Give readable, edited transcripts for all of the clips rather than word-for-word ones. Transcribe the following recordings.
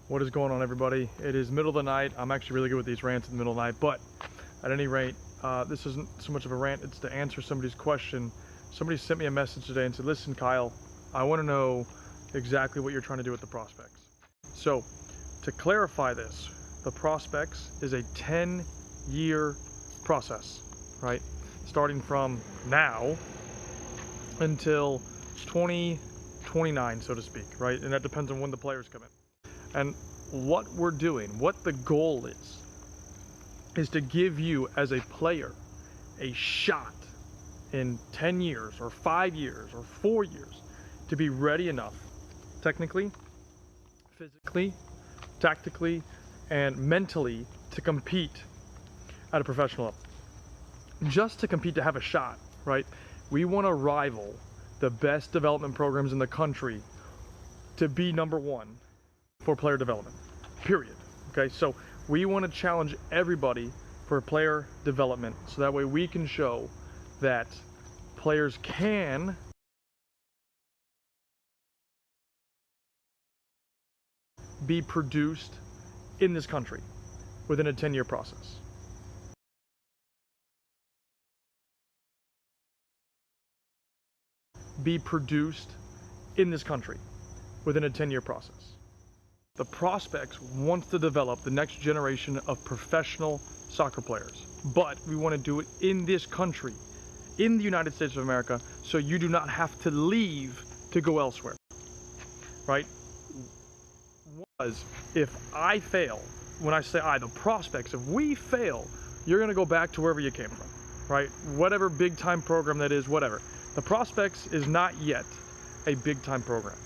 What is going on, everybody? It is middle of the night. I'm actually really good with these rants in the middle of the night, but at any rate, this isn't so much of a rant, it's to answer somebody's question. Somebody sent me a message today and said, listen, Kyle, I want to know exactly what you're trying to do with the prospects. So, to clarify this, the prospects is a 10-year process, right? Starting from now until 2029, so to speak, right? And that depends on when the players come in. And what we're doing, what the goal is to give you as a player a shot in 10 years or 5 years or 4 years to be ready enough, technically, physically, tactically, and mentally to compete at a professional level. Just to compete, to have a shot, right? We want to rival the best development programs in the country to be number one for player development, period. Okay, so we want to challenge everybody for player development so that way we can show that players can be produced in this country within a 10-year process. Be produced in this country within a 10-year process. The prospects wants to develop the next generation of professional soccer players, but we want to do it in this country, in the United States of America, so you do not have to leave to go elsewhere, right? If I fail, when I say I, the prospects, if we fail, you're going to go back to wherever you came from, right? Whatever big time program that is, whatever. The prospects is not yet a big time program.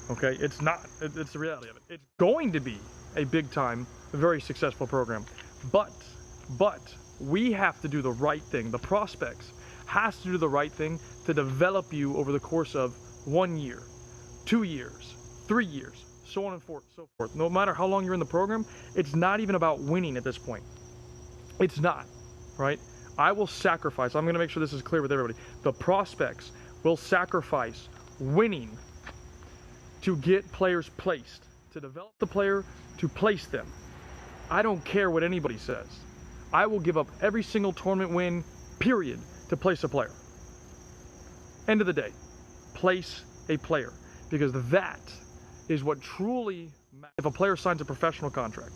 Okay, it's not, it's the reality of it. It's going to be a big time, very successful program, but we have to do the right thing. The prospects has to do the right thing to develop you over the course of 1 year, 2 years, 3 years, so on and so forth. No matter how long you're in the program, it's not even about winning at this point. It's not, right? I will sacrifice, I'm gonna make sure this is clear with everybody. The prospects will sacrifice winning to get players placed, to develop the player, to place them. I don't care what anybody says. I will give up every single tournament win, period, to place a player. End of the day, place a player, because that is what truly matters. If a player signs a professional contract,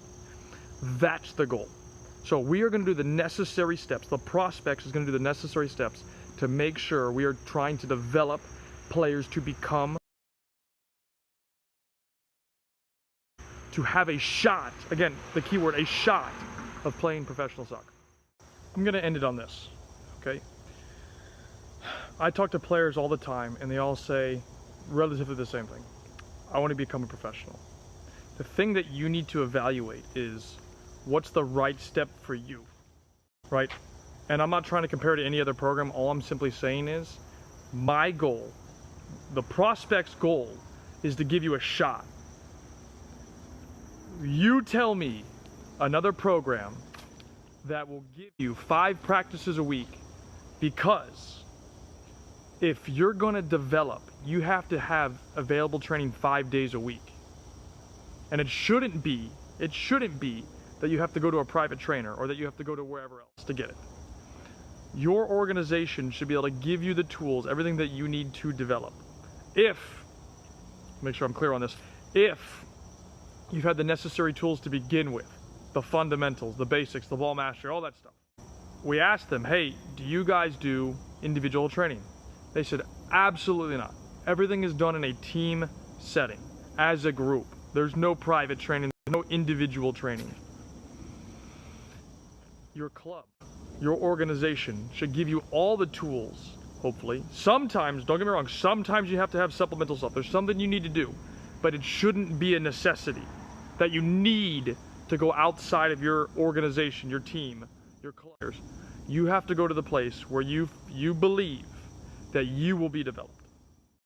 that's the goal. So we are going to do the necessary steps. The prospects is going to do the necessary steps to make sure we are trying to develop players to become, to have a shot, again, the key word, a shot of playing professional soccer. I'm going to end it on this, okay? I talk to players all the time and they all say relatively the same thing. I want to become a professional. The thing that you need to evaluate is what's the right step for you, right? And I'm not trying to compare to any other program. All I'm simply saying is my goal, the prospect's goal, is to give you a shot. You tell me another program that will give you 5 practices a week, because if you're going to develop, you have to have available training 5 days a week. And it shouldn't be that you have to go to a private trainer or that you have to go to wherever else to get it. Your organization should be able to give you the tools, everything that you need to develop. Make sure I'm clear on this, if you've had the necessary tools to begin with, the fundamentals, the basics, the ball mastery, all that stuff. We asked them, hey, do you guys do individual training? They said, absolutely not. Everything is done in a team setting, as a group. There's no private training, there's no individual training. Your club, your organization should give you all the tools, hopefully. Sometimes, don't get me wrong, sometimes you have to have supplemental stuff. There's something you need to do, but it shouldn't be a necessity that you need to go outside of your organization, your team, your players. You have to go to the place where you believe that you will be developed.